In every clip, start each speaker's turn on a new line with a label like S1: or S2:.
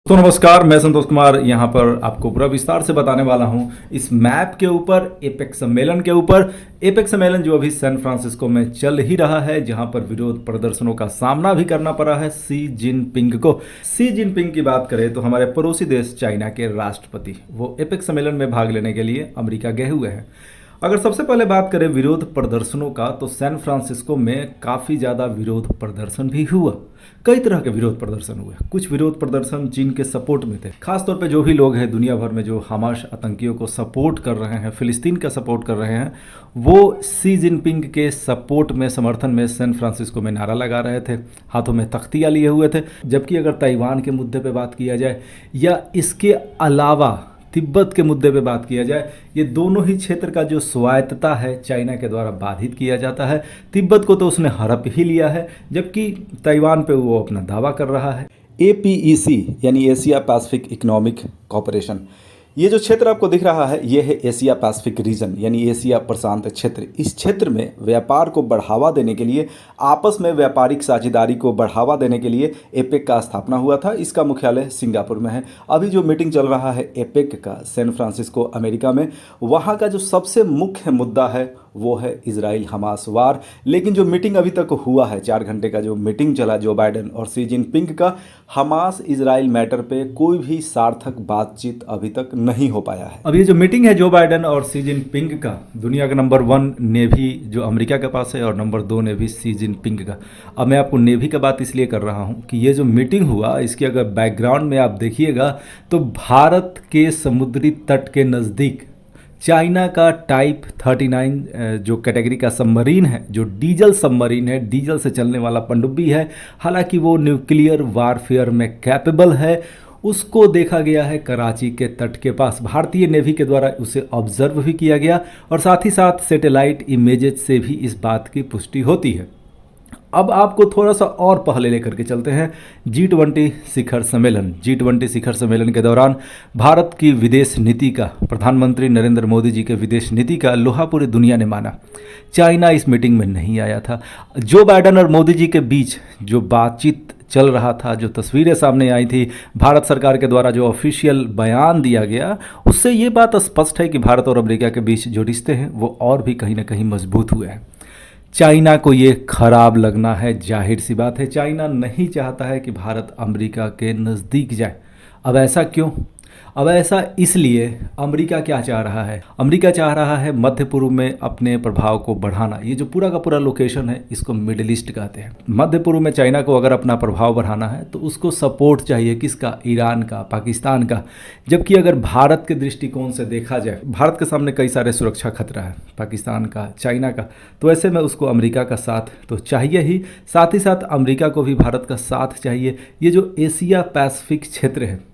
S1: तो नमस्कार, मैं संतोष कुमार यहाँ पर आपको पूरा विस्तार से बताने वाला हूँ इस मैप के ऊपर, एपेक सम्मेलन के ऊपर। एपेक सम्मेलन जो अभी सैन फ्रांसिस्को में चल ही रहा है, जहाँ पर विरोध प्रदर्शनों का सामना भी करना पड़ा है शी जिनपिंग को। शी जिनपिंग की बात करें तो हमारे पड़ोसी देश चाइना के राष्ट्रपति वो एपेक सम्मेलन में भाग लेने के लिए अमेरिका गए हुए हैं। अगर सबसे पहले बात करें विरोध प्रदर्शनों का, तो सैन फ्रांसिस्को में काफ़ी ज़्यादा विरोध प्रदर्शन भी हुआ। कई तरह के विरोध प्रदर्शन हुए। कुछ विरोध प्रदर्शन चीन के सपोर्ट में थे। खासतौर पे जो भी लोग हैं दुनिया भर में जो हमास आतंकियों को सपोर्ट कर रहे हैं, फिलिस्तीन का सपोर्ट कर रहे हैं, वो शी जिनपिंग के सपोर्ट में, समर्थन में सैन फ्रांसिस्को में नारा लगा रहे थे, हाथों में तख्तियाँ लिए हुए थे। जबकि अगर ताइवान के मुद्दे पर बात किया जाए या इसके अलावा तिब्बत के मुद्दे पे बात किया जाए, ये दोनों ही क्षेत्र का जो स्वायत्तता है चाइना के द्वारा बाधित किया जाता है। तिब्बत को तो उसने हड़प ही लिया है, जबकि ताइवान पे वो अपना दावा कर रहा है। APEC यानी एशिया पैसिफिक इकोनॉमिक कॉरपोरेशन, ये जो क्षेत्र आपको दिख रहा है ये है एशिया पैसिफिक रीजन यानी एशिया प्रशांत क्षेत्र। इस क्षेत्र में व्यापार को बढ़ावा देने के लिए, आपस में व्यापारिक साझेदारी को बढ़ावा देने के लिए एपेक का स्थापना हुआ था। इसका मुख्यालय सिंगापुर में है। अभी जो मीटिंग चल रहा है एपेक का सैन फ्रांसिस्को अमेरिका में, वहाँ का जो सबसे मुख्य मुद्दा है वो है इजराइल हमास वार। लेकिन जो मीटिंग अभी तक हुआ है, 4 घंटे का जो मीटिंग चला जो बाइडेन और शी जिनपिंग का, हमास इजराइल मैटर पे कोई भी सार्थक बातचीत अभी तक नहीं हो पाया है। अब ये जो मीटिंग है जो बाइडेन और शी जिनपिंग का, दुनिया का नंबर 1 नेवी जो अमेरिका के पास है और नंबर 2 नेवी शी जिनपिंग का। अब मैं आपको नेवी का बात इसलिए कर रहा हूँ कि ये जो मीटिंग हुआ इसकी अगर बैकग्राउंड में आप देखिएगा तो भारत के समुद्री तट के नज़दीक चाइना का टाइप 39 जो कैटेगरी का सबमरीन है, जो डीजल सबमरीन है, डीजल से चलने वाला पनडुब्बी है, हालांकि वो न्यूक्लियर वारफेयर में कैपेबल है, उसको देखा गया है कराची के तट के पास। भारतीय नेवी के द्वारा उसे ऑब्जर्व भी किया गया और साथ ही साथ सैटेलाइट इमेजेस से भी इस बात की पुष्टि होती है। अब आपको थोड़ा सा और पहले लेकर के चलते हैं G20 शिखर सम्मेलन। G20 शिखर सम्मेलन के दौरान भारत की विदेश नीति का, प्रधानमंत्री नरेंद्र मोदी जी के विदेश नीति का लोहा पूरी दुनिया ने माना। चाइना इस मीटिंग में नहीं आया था। जो बाइडेन और मोदी जी के बीच जो बातचीत चल रहा था, जो तस्वीरें सामने आई थी, भारत सरकार के द्वारा जो ऑफिशियल बयान दिया गया, उससे ये बात स्पष्ट है कि भारत और अमेरिका के बीच जो रिश्ते हैं वो और भी कहीं ना कहीं मजबूत हुए हैं। चाइना को ये खराब लगना है, जाहिर सी बात है। चाइना नहीं चाहता है कि भारत अमेरिका के नज़दीक जाए। अब ऐसा क्यों? अब ऐसा इसलिए, अमेरिका क्या चाह रहा है? अमेरिका चाह रहा है मध्य पूर्व में अपने प्रभाव को बढ़ाना। ये जो पूरा का पूरा लोकेशन है इसको मिडिल ईस्ट कहते हैं। मध्य पूर्व में चाइना को अगर अपना प्रभाव बढ़ाना है तो उसको सपोर्ट चाहिए, किसका? ईरान का, पाकिस्तान का। जबकि अगर भारत के दृष्टिकोण से देखा जाए, भारत के सामने कई सारे सुरक्षा खतरा है, पाकिस्तान का, चाइना का, तो ऐसे में उसको अमेरिका का साथ तो चाहिए ही। साथ ही साथ अमेरिका को भी भारत का साथ चाहिए। ये जो एशिया पैसिफिक क्षेत्र है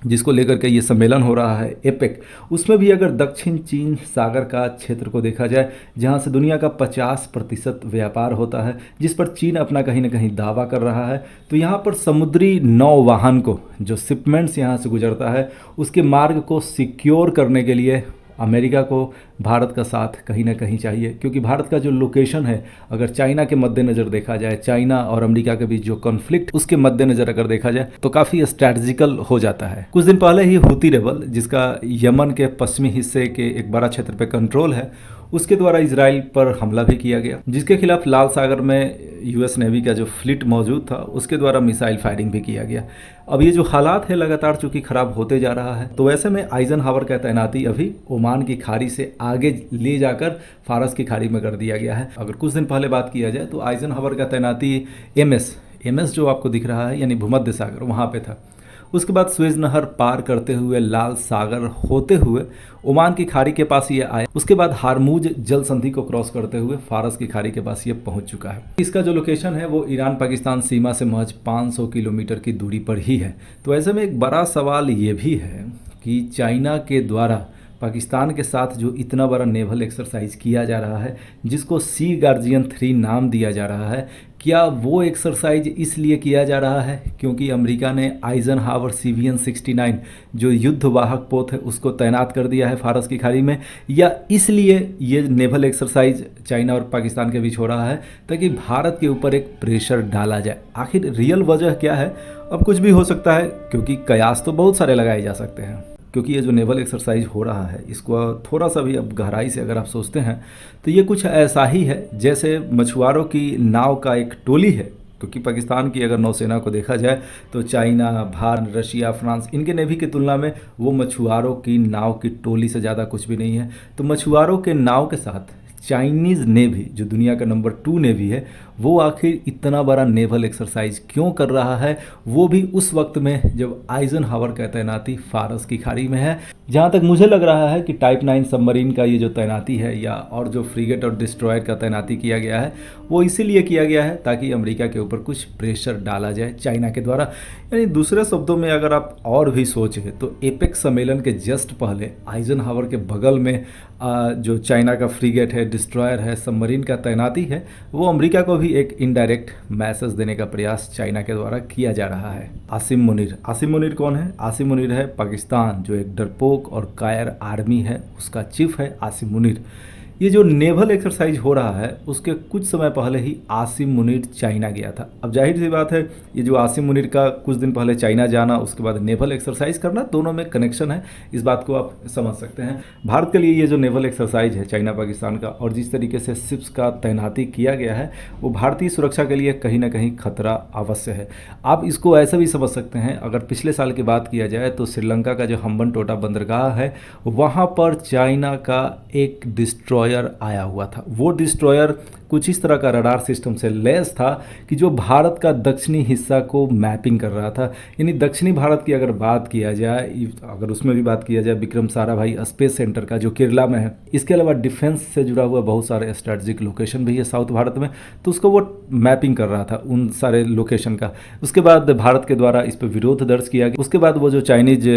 S1: जिसको लेकर के ये सम्मेलन हो रहा है एपेक, उसमें भी अगर दक्षिण चीन सागर का क्षेत्र को देखा जाए, जहाँ से दुनिया का 50% व्यापार होता है, जिस पर चीन अपना कहीं ना कहीं दावा कर रहा है, तो यहाँ पर समुद्री नौवाहन को, जो शिपमेंट्स यहाँ से गुजरता है, उसके मार्ग को सिक्योर करने के लिए अमेरिका को भारत का साथ कहीं ना कहीं चाहिए। क्योंकि भारत का जो लोकेशन है, अगर चाइना के मद्देनज़र देखा जाए, चाइना और अमेरिका के बीच जो कॉन्फ्लिक्ट, उसके मद्देनज़र अगर देखा जाए तो काफ़ी स्ट्रैटेजिकल हो जाता है। कुछ दिन पहले ही हूती रेबल, जिसका यमन के पश्चिमी हिस्से के एक बड़ा क्षेत्र पर कंट्रोल है, उसके द्वारा इजराइल पर हमला भी किया गया, जिसके खिलाफ लाल सागर में US नेवी का जो फ्लीट मौजूद था उसके द्वारा मिसाइल फायरिंग भी किया गया। अब ये जो हालात है लगातार चूंकि खराब होते जा रहा है, तो ऐसे में आइजनहावर का तैनाती अभी ओमान की खाड़ी से आगे ले जाकर फारस की खाड़ी में कर दिया गया है। अगर कुछ दिन पहले बात किया जाए तो आइजनहावर का तैनाती MS जो आपको दिख रहा है यानी भूमध्य सागर, वहाँ पे था। उसके बाद स्वेज नहर पार करते हुए लाल सागर होते हुए ओमान की खाड़ी के पास ये आया। उसके बाद हारमूज जल संधि को क्रॉस करते हुए फारस की खाड़ी के पास ये पहुंच चुका है। इसका जो लोकेशन है वो ईरान पाकिस्तान सीमा से महज 500 किलोमीटर की दूरी पर ही है। तो ऐसे में एक बड़ा सवाल ये भी है कि चाइना के द्वारा पाकिस्तान के साथ जो इतना बड़ा नेवल एक्सरसाइज किया जा रहा है, जिसको सी गार्जियन 3 नाम दिया जा रहा है, क्या वो एक्सरसाइज इसलिए किया जा रहा है क्योंकि अमेरिका ने आइजनहावर CVN 69 जो युद्धवाहक पोत है उसको तैनात कर दिया है फारस की खाड़ी में, या इसलिए ये नेवल एक्सरसाइज चाइना और पाकिस्तान के बीच हो रहा है ताकि भारत के ऊपर एक प्रेशर डाला जाए? आखिर रियल वजह क्या है अब कुछ भी हो सकता है, क्योंकि कयास तो बहुत सारे लगाए जा सकते हैं। क्योंकि ये जो नेवल एक्सरसाइज हो रहा है, इसको थोड़ा सा भी अब गहराई से अगर आप सोचते हैं तो ये कुछ ऐसा ही है जैसे मछुआरों की नाव का एक टोली है। क्योंकि पाकिस्तान की अगर नौसेना को देखा जाए तो चाइना, भारत, रशिया, फ्रांस, इनके नेवी की तुलना में वो मछुआरों की नाव की टोली से ज़्यादा कुछ भी नहीं है। तो मछुआरों के नाव के साथ चाइनीज़ नेवी, जो दुनिया का नंबर 2 नेवी है, वो आखिर इतना बड़ा नेवल एक्सरसाइज क्यों कर रहा है, वो भी उस वक्त में जब आइजनहावर का तैनाती फारस की खाड़ी में है। जहाँ तक मुझे लग रहा है कि टाइप 9 सबमरीन का ये जो तैनाती है या और जो फ्रीगेट और डिस्ट्रॉयर का तैनाती किया गया है, वो इसीलिए किया गया है ताकि अमेरिका के ऊपर कुछ प्रेशर डाला जाए चाइना के द्वारा। यानी दूसरे शब्दों में अगर आप और भी सोचें तो एपेक्स सम्मेलन के जस्ट पहले आइजनहावर के बगल में जो चाइना का फ्रीगेट है, डिस्ट्रॉयर है, सबमरीन का तैनाती है, वो अमेरिका को भी एक इनडायरेक्ट मैसेज देने का प्रयास चाइना के द्वारा किया जा रहा है। आसिम मुनीर कौन है? आसिम मुनीर है पाकिस्तान, जो एक डरपोक और कायर आर्मी है, उसका चीफ है आसिम मुनीर। ये जो नेवल एक्सरसाइज हो रहा है उसके कुछ समय पहले ही आसिम मुनीर चाइना गया था। अब जाहिर सी बात है, ये जो आसिम मुनीर का कुछ दिन पहले चाइना जाना, उसके बाद नेवल एक्सरसाइज करना, दोनों में कनेक्शन है। इस बात को आप समझ सकते हैं। भारत के लिए ये जो नेवल एक्सरसाइज है चाइना पाकिस्तान का, और जिस तरीके से शिप्स का तैनाती किया गया है, वो भारतीय सुरक्षा के लिए कहीं ना कहीं खतरा अवश्य है। आप इसको ऐसा भी समझ सकते हैं, अगर पिछले साल की बात किया जाए तो श्रीलंका का जो हम्बनटोटा बंदरगाह है, वहाँ पर चाइना का एक डिस्ट्रॉयर आया हुआ था। वो डिस्ट्रॉयर कुछ इस तरह का रडार सिस्टम से लैस था कि जो भारत का दक्षिणी हिस्सा को मैपिंग कर रहा था। यानी दक्षिणी भारत की अगर बात किया जाए, अगर उसमें भी बात किया जाए विक्रम साराभाई स्पेस सेंटर का जो केरला में है, इसके अलावा डिफेंस से जुड़ा हुआ बहुत सारे स्ट्रेटजिक लोकेशन भी है साउथ भारत में, तो उसको वो मैपिंग कर रहा था उन सारे लोकेशन का। उसके बाद भारत के द्वारा इस पर विरोध दर्ज किया गया। उसके बाद वो जो चाइनीज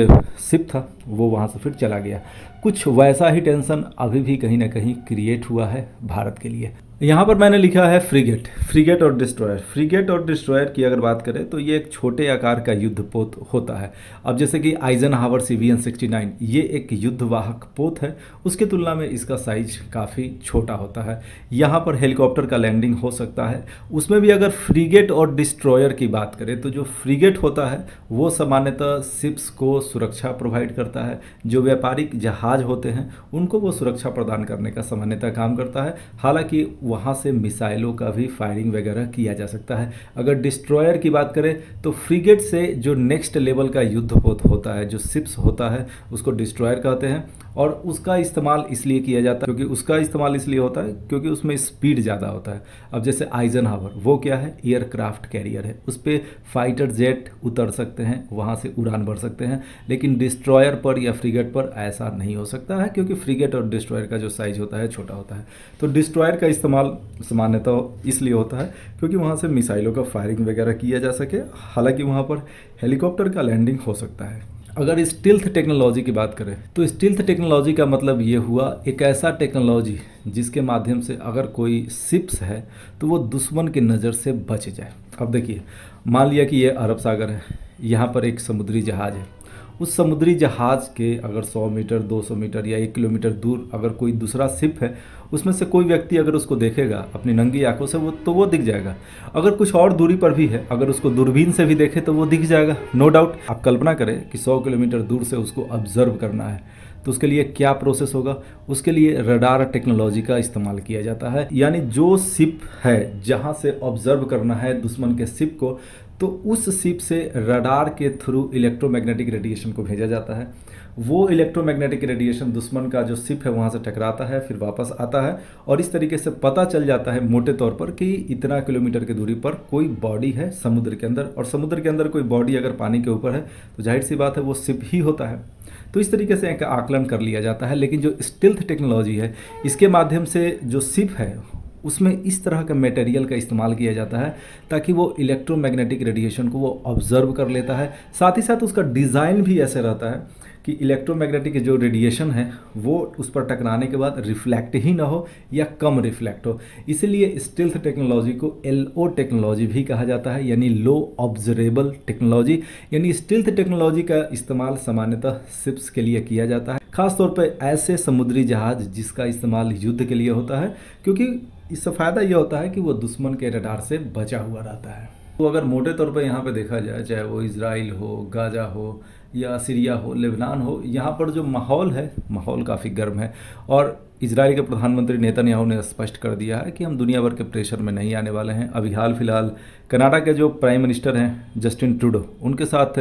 S1: शिप था वो वहाँ से फिर चला गया। कुछ वैसा ही टेंशन अभी भी कहीं ना कहीं क्रिएट हुआ है भारत के लिए। यहाँ पर मैंने लिखा है फ्रीगेट और डिस्ट्रॉयर। फ्रीगेट और डिस्ट्रॉयर की अगर बात करें तो ये एक छोटे आकार का युद्धपोत होता है। अब जैसे कि आइजनहावर CVN-69 ये एक युद्धवाहक पोत है, उसकी तुलना में इसका साइज काफ़ी छोटा होता है। यहाँ पर हेलीकॉप्टर का लैंडिंग हो सकता है। उसमें भी अगर फ्रीगेट और डिस्ट्रॉयर की बात करें तो जो फ्रीगेट होता है वो सामान्यतः शिप्स को सुरक्षा प्रोवाइड करता है। जो व्यापारिक जहाज होते हैं उनको वो सुरक्षा प्रदान करने का सामान्यतः काम करता है। हालांकि वहाँ से मिसाइलों का भी फायरिंग वगैरह किया जा सकता है। अगर डिस्ट्रॉयर की बात करें तो फ्रीगेट से जो नेक्स्ट लेवल का युद्धपोत होता है, जो शिप्स होता है, उसको डिस्ट्रॉयर कहते हैं। और उसका इस्तेमाल इसलिए किया जाता है क्योंकि उसमें स्पीड ज़्यादा होता है। अब जैसे आइजनहावर, वो क्या है? एयरक्राफ्ट कैरियर है। उस पर फाइटर जेट उतर सकते हैं, वहाँ से उड़ान भर सकते हैं। लेकिन डिस्ट्रॉयर पर या फ्रीगेट पर ऐसा नहीं हो सकता है, क्योंकि फ्रीगेट और डिस्ट्रॉयर का जो साइज होता है छोटा होता है। तो डिस्ट्रॉयर का इस्तेमाल सामान्यतः इसलिए होता है क्योंकि वहाँ से मिसाइलों का फायरिंग वगैरह किया जा सके। हालांकि वहाँ पर हेलीकॉप्टर का लैंडिंग हो सकता है। अगर स्टील्थ टेक्नोलॉजी की बात करें तो स्टील्थ टेक्नोलॉजी का मतलब ये हुआ एक ऐसा टेक्नोलॉजी जिसके माध्यम से अगर कोई शिप्स है तो वो दुश्मन की नज़र से बच जाए। अब देखिए, मान लिया कि ये अरब सागर है, यहाँ पर एक समुद्री जहाज़ है। उस समुद्री जहाज़ के अगर 100 मीटर, 200 मीटर या 1 किलोमीटर दूर अगर कोई दूसरा शिप है, उसमें से कोई व्यक्ति अगर उसको देखेगा अपनी नंगी आंखों से, वो दिख जाएगा। अगर कुछ और दूरी पर भी है, अगर उसको दूरबीन से भी देखे तो वो दिख जाएगा, नो डाउट। आप कल्पना करें कि 100 किलोमीटर दूर से उसको ऑब्जर्व करना है, तो उसके लिए क्या प्रोसेस होगा? उसके लिए रडार टेक्नोलॉजी का इस्तेमाल किया जाता है। यानी जो शिप है, जहाँ से ऑब्जर्व करना है दुश्मन के शिप को, तो उस शिप से रडार के थ्रू इलेक्ट्रोमैग्नेटिक रेडिएशन को भेजा जाता है। वो इलेक्ट्रोमैग्नेटिक रेडिएशन दुश्मन का जो शिप है वहाँ से टकराता है, फिर वापस आता है, और इस तरीके से पता चल जाता है मोटे तौर पर कि इतना किलोमीटर की दूरी पर कोई बॉडी है समुद्र के अंदर। और समुद्र के अंदर कोई बॉडी अगर पानी के ऊपर है तो जाहिर सी बात है वो शिप ही होता है। तो इस तरीके से एक आकलन कर लिया जाता है। लेकिन जो स्टील्थ टेक्नोलॉजी है, इसके माध्यम से जो शिप है उसमें इस तरह का मटेरियल का इस्तेमाल किया जाता है ताकि वो इलेक्ट्रोमैग्नेटिक रेडिएशन को वो ऑब्जर्व कर लेता है। साथ ही साथ उसका डिज़ाइन भी ऐसे रहता है कि इलेक्ट्रोमैग्नेटिक जो रेडिएशन है वो उस पर टकराने के बाद रिफ्लेक्ट ही ना हो या कम रिफ्लेक्ट हो। इसीलिए स्टील्थ टेक्नोलॉजी को LO टेक्नोलॉजी भी कहा जाता है, यानी लो ऑब्जरेबल टेक्नोलॉजी। यानी स्टील्थ टेक्नोलॉजी का इस्तेमाल सामान्यतः शिप्स के लिए किया जाता है, खासतौर पर ऐसे समुद्री जहाज जिसका इस्तेमाल युद्ध के लिए होता है, क्योंकि इससे फ़ायदा यह होता है कि वो दुश्मन के रडार से बचा हुआ रहता है। तो अगर मोटे तौर पर यहाँ पे देखा जाए, चाहे वो इजराइल हो, गाजा हो या सीरिया हो, लेबनान हो, यहाँ पर जो माहौल है, माहौल काफ़ी गर्म है। और इजराइल के प्रधानमंत्री नेतन्याहू ने स्पष्ट कर दिया है कि हम दुनिया भर के प्रेशर में नहीं आने वाले हैं। अभी हाल फिलहाल कनाडा के जो प्राइम मिनिस्टर हैं जस्टिन ट्रूडो, उनके साथ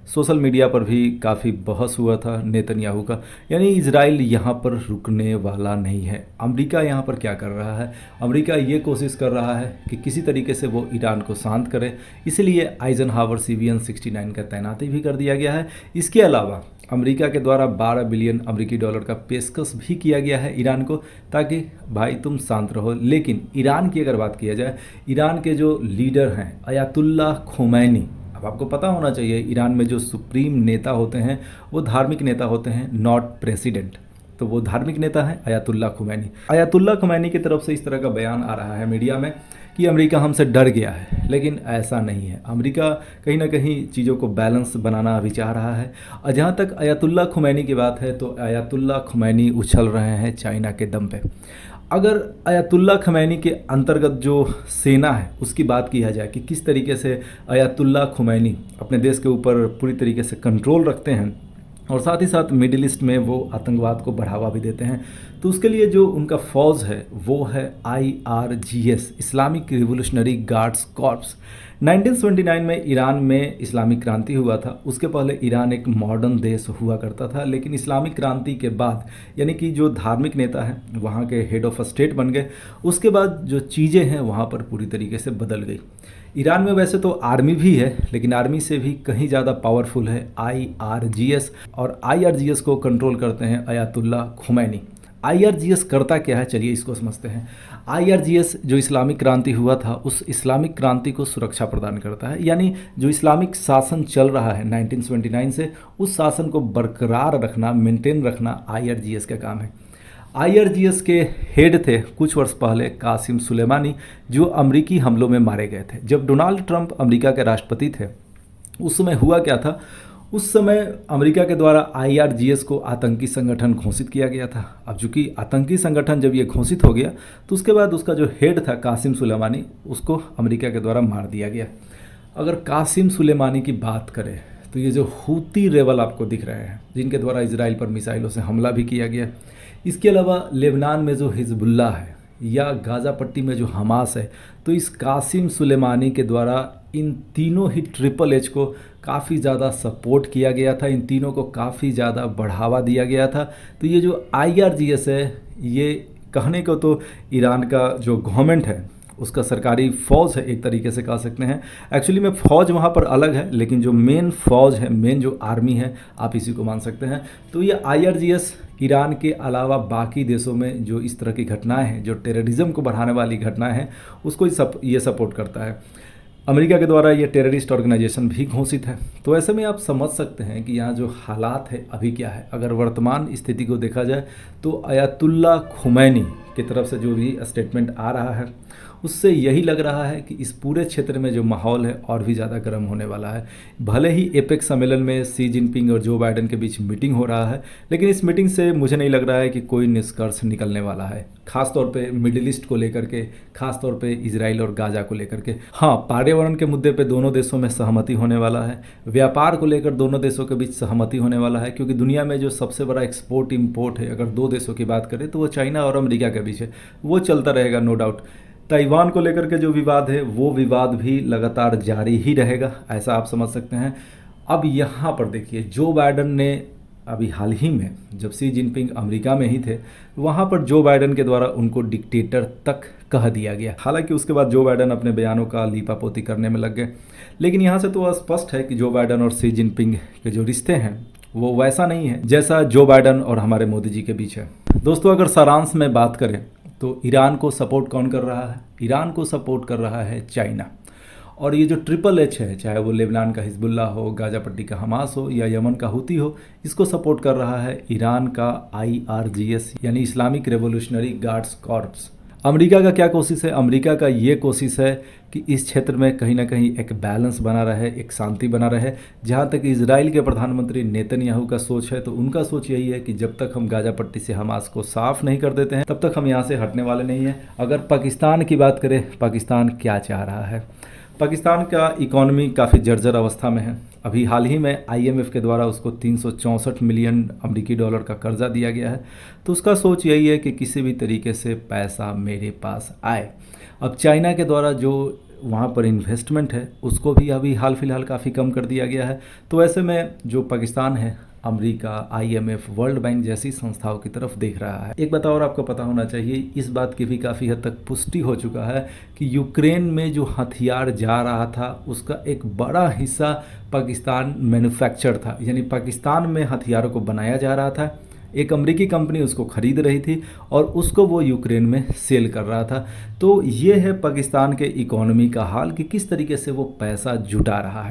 S1: सोशल मीडिया पर भी काफ़ी बहस हुआ था नेतन्याहू का। यानी इजराइल यहाँ पर रुकने वाला नहीं है। अमेरिका यहाँ पर क्या कर रहा है? अमेरिका ये कोशिश कर रहा है कि किसी तरीके से वो ईरान को शांत करे, इसलिए आइजनहावर CVN 69 का तैनाती भी कर दिया गया है। इसके अलावा अमेरिका के द्वारा 12 बिलियन अमेरिकी डॉलर का पेशकश भी किया गया है ईरान को, ताकि भाई तुम शांत रहो। लेकिन ईरान की अगर बात किया जाए, ईरान के जो लीडर हैं अयातुल्लाह खोमैनी, अब आपको पता होना चाहिए ईरान में जो सुप्रीम नेता होते हैं वो धार्मिक नेता होते हैं, नॉट प्रेसिडेंट। तो वो धार्मिक नेता है अयातुल्लाह खोमैनी। अयातुल्लाह खोमैनी की तरफ से इस तरह का बयान आ रहा है मीडिया में कि अमेरिका हमसे डर गया है, लेकिन ऐसा नहीं है। अमेरिका कहीं ना कहीं चीज़ों को बैलेंस बनाना अभी चाह रहा है। और जहाँ तक अयातुल्लाह खोमैनी की बात है, तो अयातुल्लाह खोमैनी उछल रहे हैं चाइना के दम पे। अगर अयातुल्लाह खोमैनी के अंतर्गत जो सेना है उसकी बात किया जाए कि किस तरीके से अयातुल्लाह खोमैनी अपने देश के ऊपर पूरी तरीके से कंट्रोल रखते हैं और साथ ही साथ मिडिल ईस्ट में वो आतंकवाद को बढ़ावा भी देते हैं, तो उसके लिए जो उनका फ़ौज है वो है IRGS, Islamic revolutionary guards corps. 1979 में ईरान में इस्लामिक क्रांति हुआ था। उसके पहले ईरान एक मॉडर्न देश हुआ करता था, लेकिन इस्लामिक क्रांति के बाद यानी कि जो धार्मिक नेता हैं वहाँ के हेड ऑफ स्टेट बन गए। उसके बाद जो चीज़ें हैं वहाँ पर पूरी तरीके से बदल गई। ईरान में वैसे तो आर्मी भी है, लेकिन आर्मी से भी कहीं ज़्यादा पावरफुल है IRGS, और IRGS को कंट्रोल करते हैं अयातुल्लाह खोमैनी। IRGS करता क्या है, चलिए इसको समझते हैं। IRGS जो इस्लामिक क्रांति हुआ था, उस इस्लामिक क्रांति को सुरक्षा प्रदान करता है। यानी जो इस्लामिक शासन चल रहा है 1979 से, उस शासन को बरकरार रखना, मेंटेन रखना IRGS का काम है। IRGS के हेड थे कुछ वर्ष पहले कासिम सुलेमानी, जो अमरीकी हमलों में मारे गए थे। जब डोनाल्ड ट्रंप अमेरिका के राष्ट्रपति थे, उस समय हुआ क्या था, उस समय अमेरिका के द्वारा IRGS को आतंकी संगठन घोषित किया गया था। अब चूंकि आतंकी संगठन जब ये घोषित हो गया, तो उसके बाद उसका जो हेड था कासिम सुलेमानी, उसको अमेरिका के द्वारा मार दिया गया। अगर कासिम सुलेमानी की बात करें, तो ये जो हूती रेबल आपको दिख रहे हैं, जिनके द्वारा इजराइल पर मिसाइलों से हमला भी किया गया, इसके अलावा लेबनान में जो हिजबुल्लाह है या गाज़ा पट्टी में जो हमास है, तो इस कासिम सुलेमानी के द्वारा इन तीनों ही HHH को काफ़ी ज़्यादा सपोर्ट किया गया था, इन तीनों को काफ़ी ज़्यादा बढ़ावा दिया गया था। तो ये जो IRGS है, ये कहने को तो ईरान का जो गवर्नमेंट है उसका सरकारी फ़ौज है, एक तरीके से कह सकते हैं। एक्चुअली में फ़ौज वहाँ पर अलग है, लेकिन जो मेन फ़ौज है, मेन जो आर्मी है, आप इसी को मान सकते हैं। तो ये IRGS ईरान के अलावा बाकी देशों में जो इस तरह की घटनाएं हैं, जो टेररिज्म को बढ़ाने वाली घटनाएं हैं, उसको ये सपोर्ट करता है। अमेरिका के द्वारा ये टेररिस्ट ऑर्गेनाइजेशन भी घोषित है। तो ऐसे में आप समझ सकते हैं कि यहाँ जो हालात है अभी क्या है। अगर वर्तमान स्थिति को देखा जाए, तो अयातुल्लाह खोमैनी की तरफ से जो भी स्टेटमेंट आ रहा है, उससे यही लग रहा है कि इस पूरे क्षेत्र में जो माहौल है और भी ज़्यादा गर्म होने वाला है। भले ही एपेक्स सम्मेलन में शी जिनपिंग और जो बाइडेन के बीच मीटिंग हो रहा है, लेकिन इस मीटिंग से मुझे नहीं लग रहा है कि कोई निष्कर्ष निकलने वाला है, खास तौर पे मिडिल ईस्ट को लेकर के, खास तौर पे इजराइल और गाजा को लेकर के। हाँ, पर्यावरण के मुद्दे पे दोनों देशों में सहमति होने वाला है। व्यापार को लेकर दोनों देशों के बीच सहमति होने वाला है, क्योंकि दुनिया में जो सबसे बड़ा एक्सपोर्ट इम्पोर्ट है, अगर दो देशों की बात करें, तो वो चाइना और अमेरिका के बीच है। वो चलता रहेगा, नो डाउट। ताइवान को लेकर के जो विवाद है, वो विवाद भी लगातार जारी ही रहेगा, ऐसा आप समझ सकते हैं। अब यहाँ पर देखिए, जो बाइडेन ने अभी हाल ही में, जब शी जिनपिंग अमेरिका में ही थे, वहाँ पर जो बाइडेन के द्वारा उनको डिक्टेटर तक कह दिया गया। हालांकि उसके बाद जो बाइडेन अपने बयानों का लीपापोती करने में लग गए, लेकिन यहाँ से तो स्पष्ट है कि जो बाइडेन और शी जिनपिंग के जो रिश्ते हैं वो वैसा नहीं है जैसा जो बाइडेन और हमारे मोदी जी के बीच है। दोस्तों, अगर सारांश में बात करें, तो ईरान को सपोर्ट कौन कर रहा है? ईरान को सपोर्ट कर रहा है चाइना। और ये जो HHH है, चाहे वो लेबनान का हिजबुल्ला हो, गाजा पट्टी का हमास हो या यमन का हूती हो, इसको सपोर्ट कर रहा है ईरान का IRGS यानी Islamic revolutionary guards corps. America का क्या कोशिश है? अमेरिका का ये कोशिश है कि इस क्षेत्र में कहीं ना कहीं एक बैलेंस बना रहे, एक शांति बना रहे। जहाँ तक इजराइल के प्रधानमंत्री नेतन्याहू का सोच है, तो उनका सोच यही है कि जब तक हम गाजा पट्टी से हमास को साफ नहीं कर देते हैं, तब तक हम यहाँ से हटने वाले नहीं हैं। अगर पाकिस्तान की बात करें, पाकिस्तान क्या चाह रहा है? पाकिस्तान का इकॉनमी काफ़ी जर्जर अवस्था में है। अभी हाल ही में आईएमएफ के द्वारा उसको 364 मिलियन अमेरिकी डॉलर का कर्जा दिया गया है। तो उसका सोच यही है कि किसी भी तरीके से पैसा मेरे पास आए। अब चाइना के द्वारा जो वहाँ पर इन्वेस्टमेंट है उसको भी अभी हाल फिलहाल काफ़ी कम कर दिया गया है। तो ऐसे में जो पाकिस्तान है अमेरिका, आईएमएफ, वर्ल्ड बैंक जैसी संस्थाओं की तरफ देख रहा है। एक बात और आपको पता होना चाहिए, इस बात की भी काफ़ी हद तक पुष्टि हो चुका है कि यूक्रेन में जो हथियार जा रहा था उसका एक बड़ा हिस्सा पाकिस्तान मैन्युफैक्चर था, यानी पाकिस्तान में हथियारों को बनाया जा रहा था। एक अमेरिकी कंपनी उसको ख़रीद रही थी और उसको वो यूक्रेन में सेल कर रहा था। तो ये है पाकिस्तान के इकोनॉमी का हाल कि किस तरीके से वो पैसा जुटा रहा है।